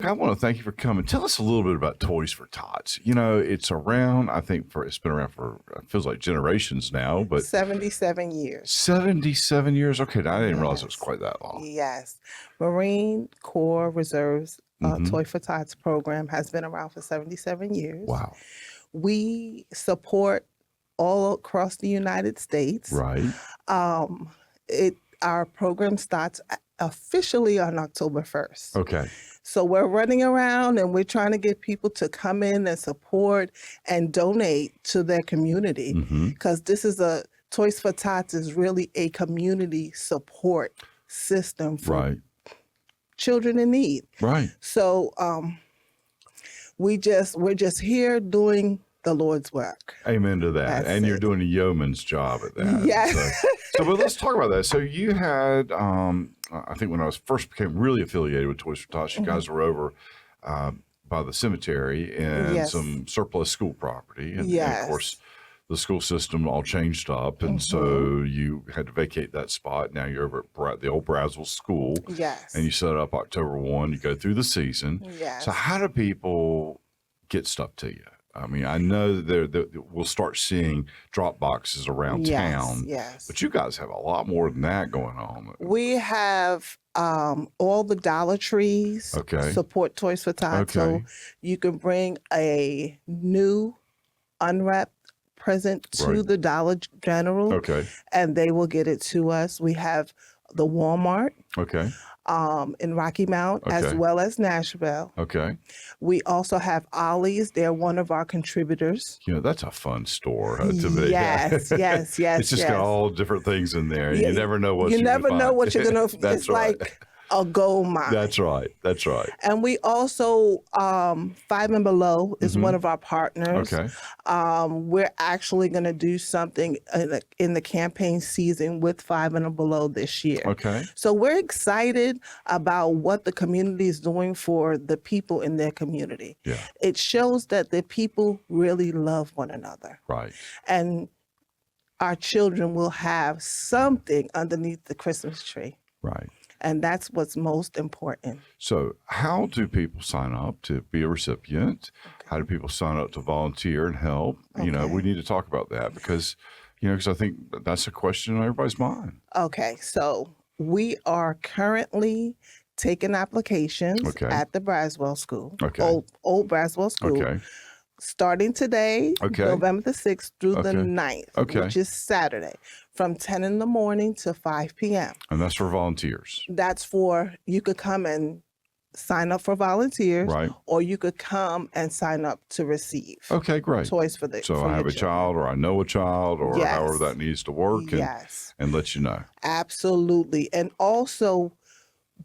I want to thank you for coming. Tell us a little bit about Toys for Tots. You know, it's around, I think it's been around for, it feels like generations now, but 77 years. 77 years. Okay, now I didn't realize it was Yes. quite that long. Yes. Marine Corps Reserves Mhm. Toy for Tots program has been around for 77 years. Wow. We support all across the United States. Right. Our program starts officially on October 1st. Okay. So we're running around and we're trying to get people to come in and support and donate to their community, Mhm. because Toys for Tots is really a community support system for Right. children in need. Right. So we're just here doing the Lord's work. Amen to that. That's And you're it. doing a yeoman's job at that. Yes. But let's talk about that. So you had, I think when I first became really affiliated with Toys for Tots, you guys were over by the cemetery and Yes. some surplus school property. And of Yes. course, the school system all changed up. And so you had to vacate that spot. Now you're over at the old Braswell School. Yes. And you set up October 1. You go through the season. Yes. So how do people get stuff to you? I mean, I know that we'll start seeing drop boxes around town, Yes. but you guys have a lot more than that going on. We have all the Dollar Trees Okay. support Toys for Tots. Okay. So you can bring a new unwrapped present to Right. the Dollar General, Okay. and they will get it to us. We have the Walmart Okay. in Rocky Mount, as Okay. well as Nashville. Okay. We also have Ollie's. They're one of our contributors. You know, that's a fun store to me. Yes, yes, yes, It's just yes. got all different things in there. And Yeah, you never know what you you're never gonna know find. what you're gonna. That's It's right. like a gold mine. That's right. That's right. And we also, Five and Below is one of our partners. Okay. We're actually going to do something in the campaign season with Five and Below this year. Okay. So we're excited about what the community is doing for the people in their community. Yeah. It shows that the people really love one another. Right. And our children will have something underneath the Christmas tree. Right. And that's what's most important. So how do people sign up to be a recipient? How do people sign up to volunteer and help? You know, Okay. we need to talk about that because I think that's a question on everybody's mind. Okay, so we are currently taking applications Okay. at the Braswell School, Okay. old Braswell School, Okay. starting today, Okay. November the 6th through the Okay. 9th, Okay. which is Saturday, from 10 in the morning to 5 p.m. And that's for volunteers. That's you could come and sign up for volunteers, Right. or you could come and sign up to receive Okay, great. toys for the So for I your have a children. child or I know a child or Yes. however that needs to work Yes. and let you know. Absolutely. And also,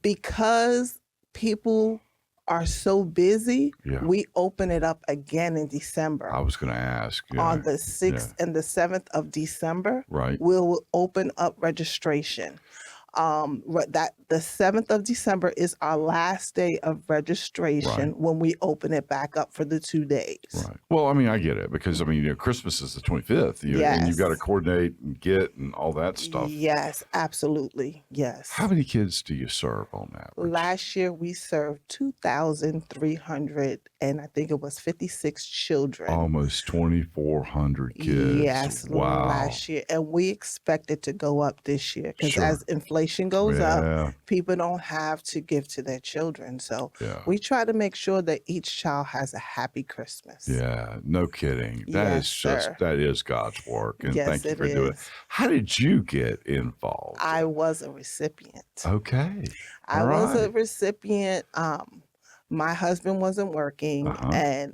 because people are so busy, Yeah. we open it up again in December. I was going to ask. On the 6th and the 7th of December, Right. we'll open up registration. The 7th of December is our last day of registration Right. when we open it back up for the 2 days. Right. Well, I mean, I get it because Christmas is the 25th, and you've Yes. got to coordinate and get and all that stuff. Yes, absolutely. Yes. How many kids do you serve on average? Last year we served 2,300 and I think it was 56 children. Almost 2,400 kids. Yes, Wow. last year. And we expect it to go up this year because Sure. as inflation goes up, Yeah. people don't have to give to their children. So Yeah. we try to make sure that each child has a happy Christmas. Yeah. No kidding. That Yes, is just, sir. that is God's work. And Yes, thank you it for doing it. is. How did you get involved? I was a recipient. Okay. I All was a right. recipient. My husband wasn't working Uh-huh. and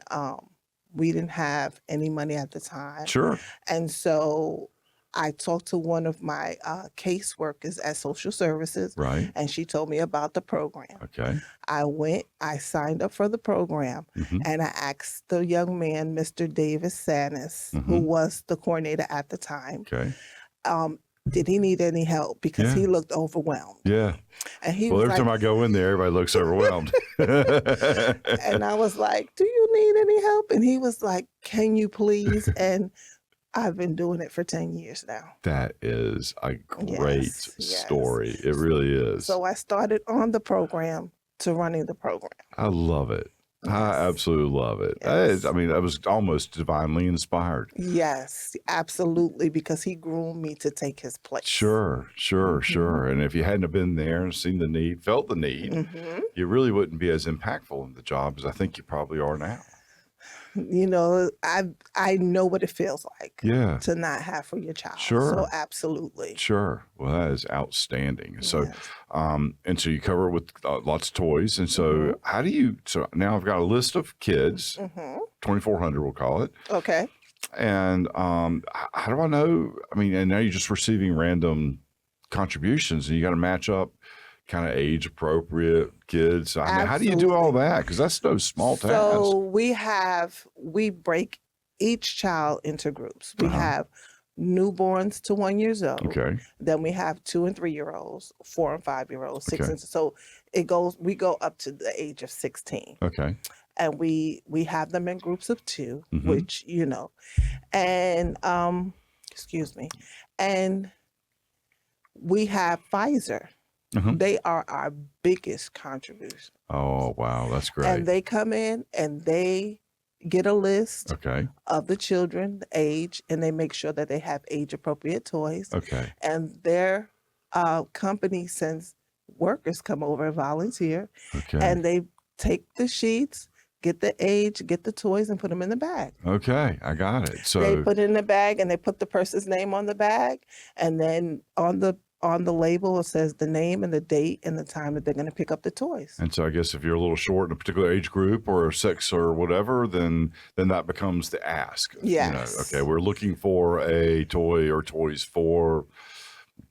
we didn't have any money at the time. Sure. And so I talked to one of my caseworkers at social services, Right. and she told me about the program. Okay. I signed up for the program, Mhm. and I asked the young man, Mr. Davis Sanis, who was the coordinator at the time, Okay. did he need any help? Because Yeah. he looked overwhelmed. Yeah. And he Well, was every time I go in there, everybody looks overwhelmed. and I was like, do you need any help? And he was like, can you please? And I've been doing it for 10 years now. That is a great Yes, yes. story. It really is. So I started on the program to running the program. I love it. I Yes. absolutely love it. Yes. I mean, I was almost divinely inspired. Yes, absolutely, because he groomed me to take his place. Sure. Mhm. And if you hadn't have been there and seen the need, felt the need, Mhm. you really wouldn't be as impactful in the job as I think you probably are now. You know, I know what it feels like Yeah. to not have for your child. So Sure. absolutely. Sure. Well, that is outstanding. So, Yes. and so you cover it with lots of toys. And so, Mhm. how do you? So now I've got a list of kids, Mhm. 2,400, we'll call it. Okay. And how do I know? I mean, and now you're just receiving random contributions, and you got to match up kind of age appropriate kids. I mean, how do you do all Absolutely. that? Because that's no small task. So we break each child into groups. We Uh-huh. have newborns to 1 year old. Okay. Then we have 2 and 3 year olds, 4 and 5 year olds, 6 Okay. and so we go up to the age of 16. Okay. And we have them in groups of 2, Mhm. which and excuse me. And we have Pfizer. Mhm. They are our biggest contribution. Oh, wow. That's great. And they come in and they get a list Okay. of the children, the age, and they make sure that they have age appropriate toys. Okay. And their company sends workers come over and volunteer, Okay. and they take the sheets, get the age, get the toys, and put them in the bag. Okay. I got it. They So, put it in the bag and they put the person's name on the bag, and then on the label it says the name and the date and the time that they're going to pick up the toys. and so I guess if you're a little short in a particular age group or sex or whatever, then that becomes the ask. Yes. Okay, we're looking for a toy or toys for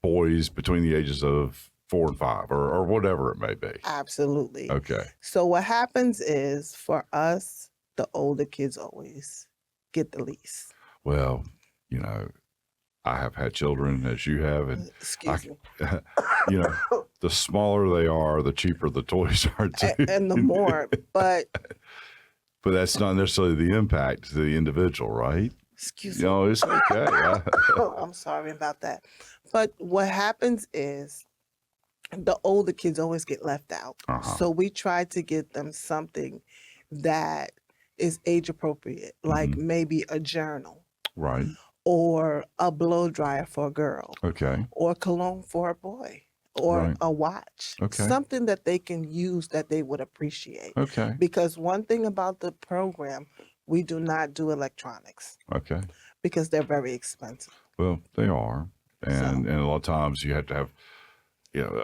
boys between the ages of 4 and 5 or whatever it may be. Absolutely. Okay. So what happens is for us, the older kids always get the least. Well, I have had children as you have, and Excuse me. the smaller they are, the cheaper the toys are too. And the more, but that's not necessarily the impact to the individual, right? excuse me. No, it's okay. I'm sorry about that. But what happens is the older kids always get left out. Uh-huh. So we try to get them something that is age appropriate, like Mhm. maybe a journal Right. or a blow dryer for a girl Okay. or cologne for a boy or Right. a watch. Okay. Something that they can use that they would appreciate. Okay. Because one thing about the program, we do not do electronics Okay. because they're very expensive. Well, they are, and a lot of times you have to have,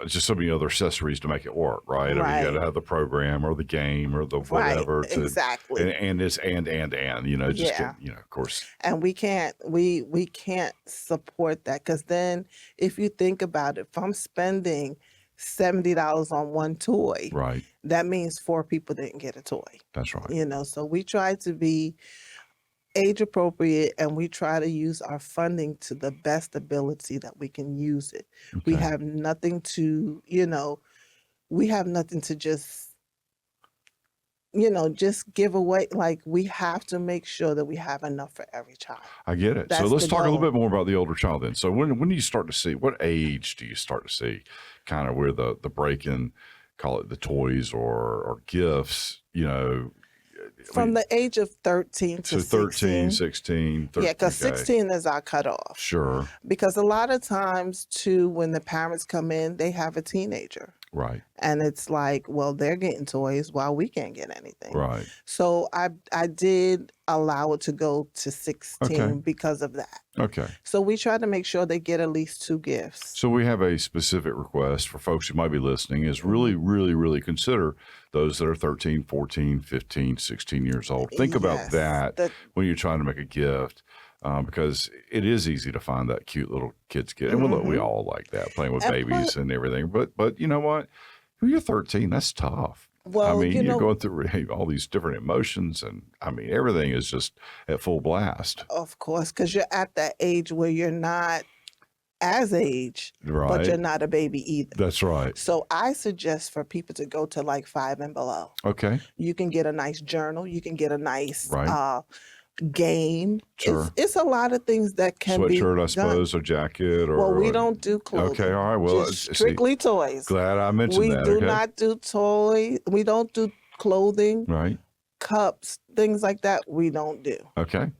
just so many other accessories to make it work, right? I mean, you got to Right. have the program or the game or the whatever Right, to, exactly. and it's just Yeah. of course, And we can't support that because then if you think about it, if I'm spending $70 on one toy, right? that means 4 people didn't get a toy. That's right. So we try to be age appropriate and we try to use our funding to the best ability that we can use it. We Okay. have nothing to, just give away. Like we have to make sure that we have enough for every child. I get it. So That's let's the talk a little goal. bit more about the older child then. So when do you start to see, what age do you start to see kind of where the break in, call it the toys or gifts, From the age of 13 so to 13, 16. 16, 13, Yeah, because okay. 16 is our cutoff. Sure. Because a lot of times, too, when the parents come in, they have a teenager. Right. And it's like, well, they're getting toys while we can't get anything. Right. So I did allow it to go to 16 Okay. because of that. Okay. So we try to make sure they get at least 2 gifts. So we have a specific request for folks who might be listening is really, really, really consider those that are 13, 14, 15, 16 years old. Think about Yes, that when you're trying to make a gift. Because it is easy to find that cute little kid's gift. And we Mhm. all like that, playing with And babies and everything. But you know what? When you're 13, that's tough. I Well, mean, you're going through all these different emotions, and I mean, everything is just at full blast. of course, because you're at that age where you're not as age, but Right. you're not a baby either. That's right. So I suggest for people to go to like 5 and below. Okay. You can get a nice journal. You can get a nice Right. game. Sure. It's a lot of things that can be Sweatshirt, I done. suppose, or jacket, or Well, we don't do clothing. Okay, all right. Well, just strictly toys. Glad I mentioned We that. do Okay. not do toys. We don't do clothing, Right. cups, things like that. We don't do. Okay.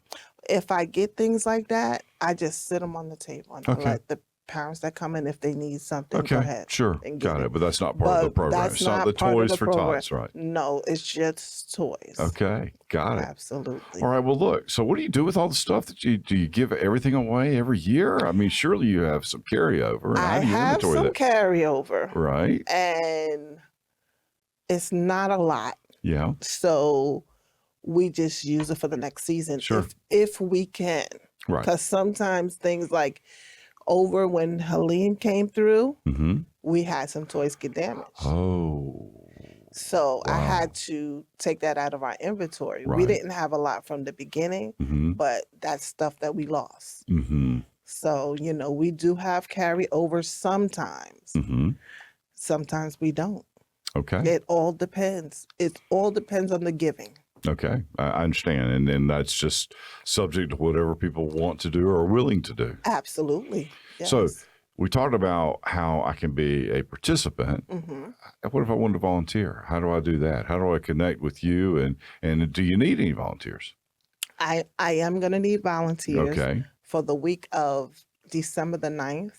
If I get things like that, I just sit them on the table and I Okay. let the parents that come in, if they need something, go Okay. ahead. Sure. and get Got it. it. But that's not part of the But program. that's It's not not the part of toys the for program. tots, right? No, it's just toys. Okay. Got it. Absolutely. All right. Well, look. So, what do you do with all the stuff that do you give everything away every year? I mean, surely you have some carryover. And how I do you have inventory some that? carryover, Right. and it's not a lot. Yeah. So we just use it for the next season Sure. if we can. Right. Because sometimes things like over when Helene came through, Mm-hmm. we had some toys get damaged. Oh. So I Wow. had to take that out of our inventory. We Right. didn't have a lot from the beginning, Mm-hmm. but that's stuff that we lost. Mm-hmm. So, we do have carryover sometimes. Mm-hmm. Sometimes we don't. Okay. It all depends. It all depends on the giving. Okay. I understand. And then that's just subject to whatever people want to do or are willing to do. Absolutely. Yes. So we talked about how I can be a participant. hmm What if I wanted to volunteer? How do I do that? How do I connect with you? And do you need any volunteers? I am going to need volunteers Okay. for the week of December the 9th,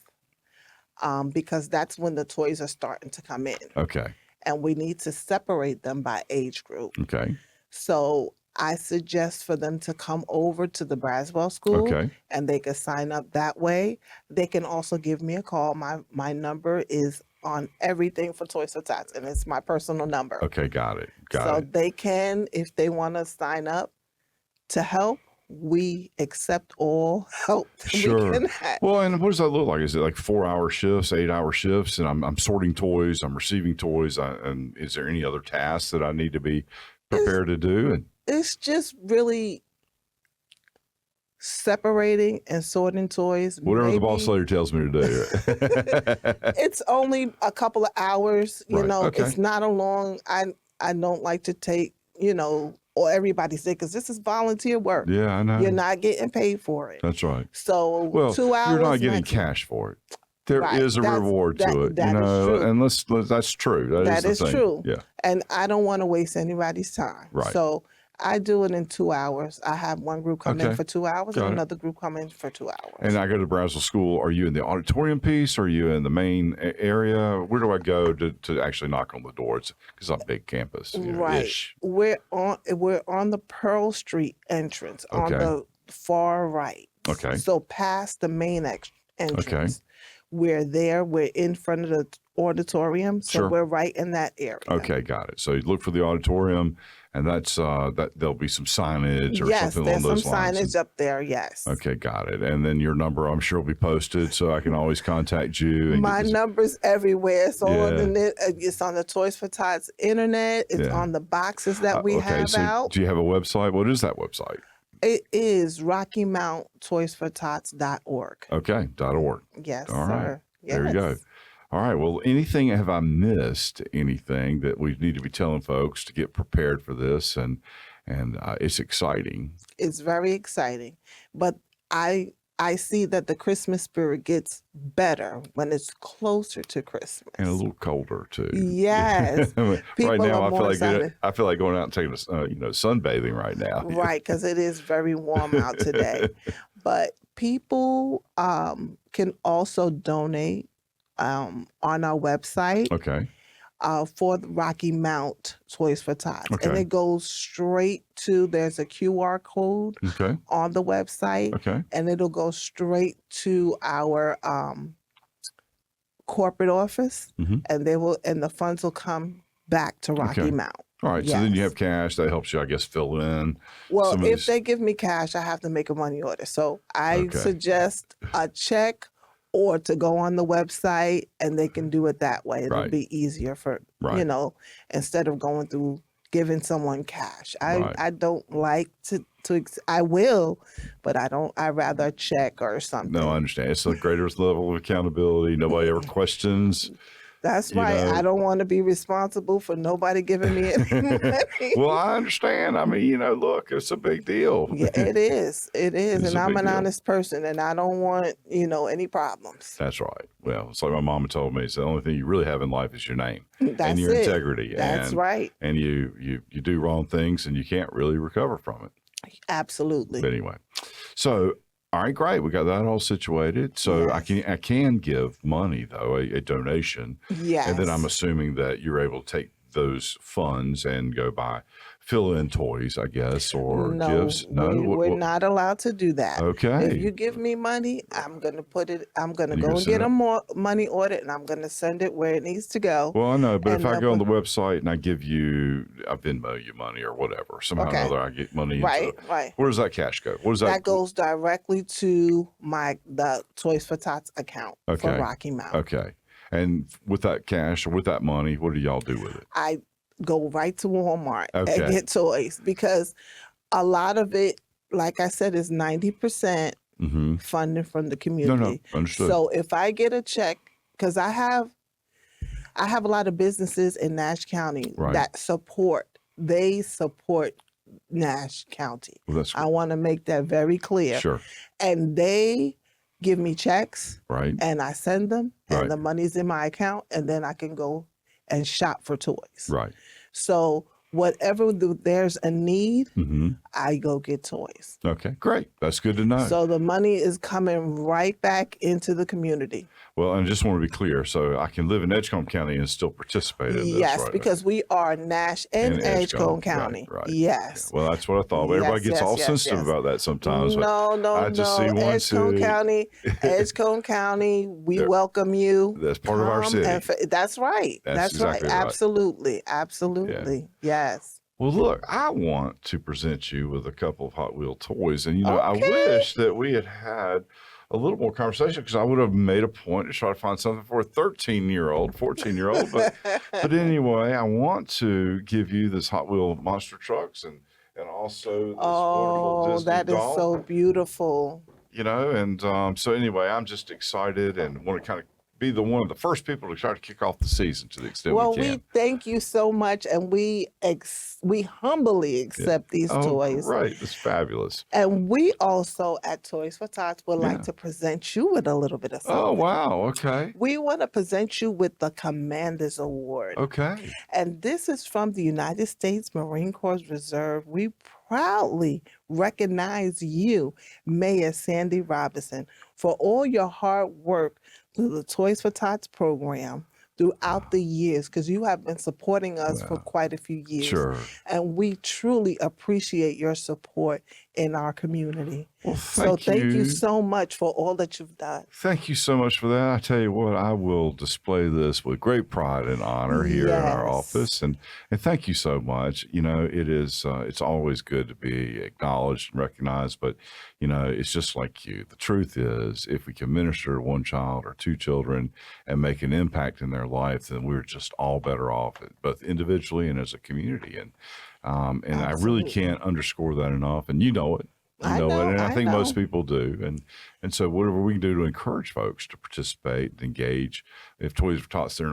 because that's when the toys are starting to come in. Okay. And we need to separate them by age group. Okay. So I suggest for them to come over to the Braswell School, Okay. and they can sign up that way. They can also give me a call. My number is on everything for Toys for Tots, and it's my personal number. Okay. Got it. So Got it. they can, if they want to sign up to help, we accept all help we Sure. can have. Well, and what does that look like? Is it like 4-hour shifts, 8-hour shifts, and I'm sorting toys, I'm receiving toys, and is there any other tasks that I need to be prepared to do? And It's just really separating and sorting toys. whatever the boss Maybe lady tells me to do. it's only a couple of hours, Right, okay. It's not a long, I don't like to take, or everybody say, because this is volunteer work. Yeah, I know. You're not getting paid for it. That's right. So Well, 2 hours. you're not getting maximum. cash for it. There Right, is a reward to it, that is true. and let's that's true. That is the thing. true. Yeah. And I don't want to waste anybody's time. Right. So I do it in 2 hours. I have one group come in Okay. for 2 hours Got and it. another group come in for 2 hours. And I go to Braswell School. Are you in the auditorium piece? Or are you in the main area? Where do I go to actually knock on the door? It's because I'm a big campus, Right. ish. We're on the Pearl Street entrance on Okay. the far right. Okay. So past the main entrance. We're there. We're in front of the auditorium. So Sure. we're right in that area. Okay, got it. So you look for the auditorium, and that's that. There'll be some signage or Yes, something there's along some those lines. signage up there. Yes. Okay, got it. And then your number, I'm sure, will be posted, so I can always contact you. And My get this- number's everywhere. It's on Yeah. the net. It's on the Toys for Tots internet. It's Yeah. on the boxes that we okay, have so out. do you have a website? What is that website? It is RockyMountToysForTots.org. Okay, .org. Yes, All sir. right. Yes. There you go. All right. Well, have I missed anything that we need to be telling folks to get prepared for this? And it's exciting. It's very exciting, but I see that the Christmas spirit gets better when it's closer to Christmas. And a little colder too. Yes. right People now, are I feel more like excited. I feel like going out and taking sunbathing right now. Right, because it is very warm out today. But people can also donate on our website Okay. for the Rocky Mount Toys for Tots. And Okay. it goes straight to, there's a QR code Okay. on the website, Okay. and it'll go straight to our corporate office, Mhm. and the funds will come back to Rocky Okay. Mount. All right. So then you Yes. have cash that helps you, I guess, fill in. Well, some of if these- they give me cash, I have to make a money order. So I Okay. suggest a check or to go on the website, and they can do it that way. It'll Right. be easier for, Right. instead of going through giving someone cash. Right. I don't like to I will, but I rather a check or something. No, I understand. It's a greater level of accountability. Nobody ever questions That's You right. I know, don't want to be responsible for nobody giving me any money. well, I understand. I mean, look, it's a big deal. Yeah, it is. It is. It's And a I'm big an deal. honest person and I don't want, any problems. That's right. Well, it's like my mama told me. It's the only thing you really have in life is your name and That's your it. integrity. That's right. And you do wrong things and you can't really recover from it. Absolutely. But anyway, so all right, great. We got that all situated. So Yes. I can give money though, a donation, Yes. and then I'm assuming that you're able to take those funds and go fill in toys, I guess, or gifts. No, we're not allowed to do that. Okay. If you give me money, I'm going to I'm going to You're go gonna and send get it? a more money order and I'm going to send it where it needs to go. Well, I know, but if And I they'll go on the website and I give you, I Venmo you money or whatever, somehow or Okay. another, I get money. Right. Where does that cash go? What does That goes directly to the Toys for Tots account for Okay. Rocky Mount. Okay. And with that cash or with that money, what do y'all do with it? I go right to Walmart Okay. and get toys because a lot of it, like I said, is 90% Mm-hmm. funding from the No, community. understood. So if I get a check, because I have a lot of businesses in Nash County Right. that support Nash County. Well, that's I want to make that very clear. sure. And they give me checks Right. and I send them and Right. the money's in my account and then I can go and shop for toys. Right. So whatever there's a need, Mm-hmm. I go get toys. Okay. Great. That's good to know. So the money is coming right back into the community. Well, and I just want to be clear, so I can live in Edgecombe County and still participate in this, Yes, right? because we are Nash and Edgecombe County. Right. Yes. Well, that's what I thought. But everybody gets all sensitive about that sometimes. But I just see one Edgecombe city. County, we They're- welcome you. That's part of our Come city. and that's right. That's exactly right. right. Absolutely. Yes. Well, look, I want to present you with a couple of Hot Wheel toys. And, I Okay. wish that we had a little more conversation because I would have made a point to try to find something for a 13-year-old, 14-year-old. But anyway, I want to give you this Hot Wheel monster trucks and also this wonderful Disney that is doll. so beautiful. And so anyway, I'm just excited and want to kind of be one of the first people to try to kick off the season to the extent Well, we can. we thank you so much, and we humbly accept these toys. Right. It's fabulous. And we also at Toys for Tots would Yeah. like to present you with a little bit of something. Oh, wow. Okay. We want to present you with the Commander's Award. Okay. And this is from the United States Marine Corps Reserve. We proudly recognize you, Mayor Sandy Roberson, for all your hard work through the Toys for Tots program throughout the years, because you have been supporting us for quite a few years. Sure. And we truly appreciate your support in our community. Well, So thank you so much for all that you've done. Thank you so much for that. I tell you what, I will display this with great pride and honor here in our Yes. office. And thank you so much. It is, it's always good to be acknowledged and recognized, but it's just like you. The truth is, if we can minister to one child or two children and make an impact in their life, then we're just all better off, both individually and as a community. And I really can't underscore that enough. And you know it. I know, it, and I think most know. people do. And so whatever we can do to encourage folks to participate and engage, if Toys for Tots they're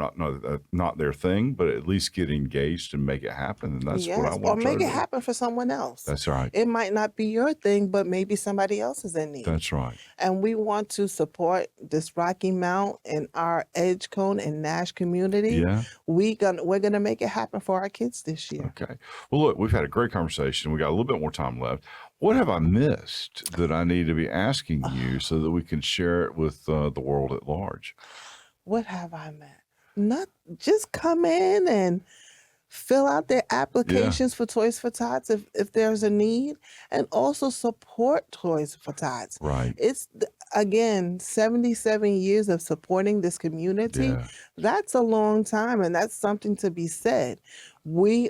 not their thing, but at least get engaged and make it happen. And that's what I want Or to try make to it do. happen for someone else. That's right. It might not be your thing, but maybe somebody else is in need. That's right. And we want to support this Rocky Mount and our Edgecombe and Nash community. Yeah. We're gonna make it happen for our kids this year. Okay. Well, look, we've had a great conversation. We got a little bit more time left. What have I missed that I need to be asking you so that we can share it with the world at large? What have I met? Not just come in and fill out their applications for Toys for Tots if there's a need, and also support Toys for Tots. Right. It's again 77 years of supporting this community. Yeah. That's a long time, and that's something to be said. We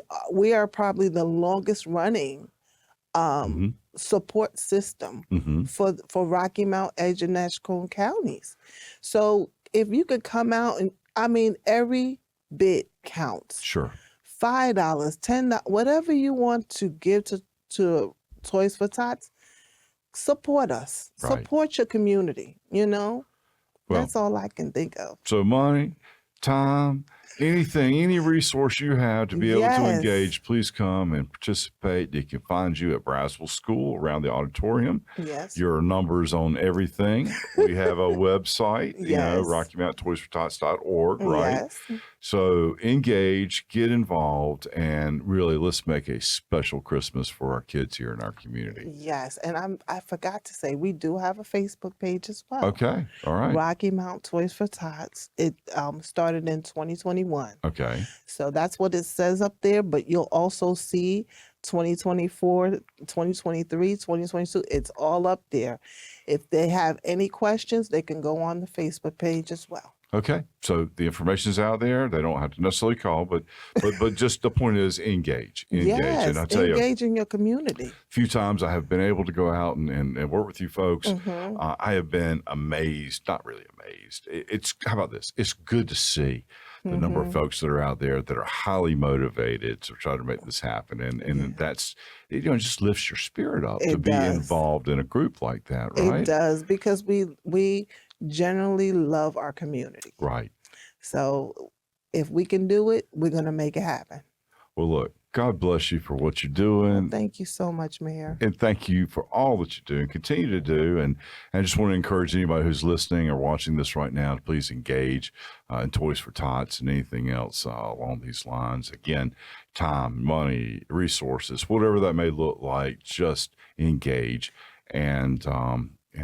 are probably the longest running Mhm. support system Mhm. for Rocky Mount, Edge, and Edgecombe counties. So if you could come out and every bit counts. Sure. $5, $10, whatever you want to give to Toys for Tots, support us. Right. Support your community, Well, That's all I can think of. so money, time, anything, any resource you have to be able to Yes. engage, please come and participate. They can find you at Braswell School around the auditorium. Yes. Your numbers on everything. We have a website, Yes. RockyMountainToysForTots.org, right? Yes. So engage, get involved, and really let's make a special Christmas for our kids here in our community. Yes. And I forgot to say, we do have a Facebook page as well. Okay. All right. Rocky Mount Toys for Tots. It started in 2021. Okay. So that's what it says up there, but you'll also see 2024, 2023, 2022. It's all up there. If they have any questions, they can go on the Facebook page as well. Okay. So the information's out there. They don't have to necessarily call, but just the point is engage. Yes, And I tell you, engage in your community. a few times I have been able to go out and work with you folks. Mhm. I have been amazed, not really amazed. How about this? It's good to see the number of Mhm. folks that are out there that are highly motivated to try to make this happen. And that's, it just lifts your spirit up to It be does. involved in a group like that, right? It does, because we generally love our community. Right. So if we can do it, we're going to make it happen. Well, look, God bless you for what you're Well, doing. thank you so much, Mayor. And thank you for all that you do and continue to do. And I just want to encourage anybody who's listening or watching this right now to please engage in Toys for Tots and anything else along these lines. Again, time, money, resources, whatever that may look like, just engage. And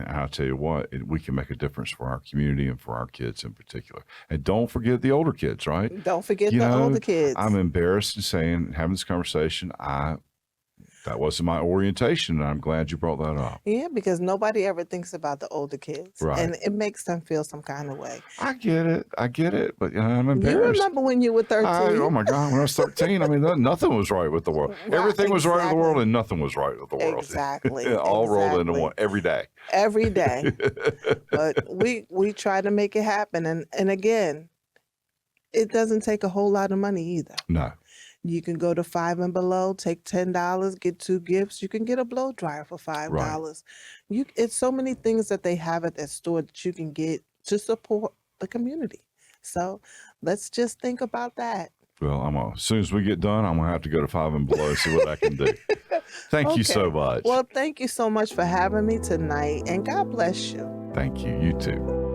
I'll tell you what, we can make a difference for our community and for our kids in particular. And don't forget the older kids, right? Don't forget You the know, older kids. I'm embarrassed in saying, having this conversation, that wasn't my orientation, and I'm glad you brought that up. Yeah, because nobody ever thinks about the older kids. Right. And it makes them feel some kind of way. I get it, but I'm You embarrassed. remember when you were 13? Oh my God, when I was 13, I mean, nothing was right with the world. Right, Everything was right with the world, exactly. and nothing was right with the world. Exactly. It all rolled into exactly. one every day. Every day. But we try to make it happen. And again, it doesn't take a whole lot of money either. No. You can go to Five and Below, take $10, get 2 gifts. You can get a blow dryer for $5. It's so many things that they have at that store that you can get to support the community. So let's just think about that. Well, as soon as we get done, I'm gonna have to go to Five and Below, see what I can do. Thank you so much. Well, thank you so much for having me tonight, and God bless you. Thank you. You too.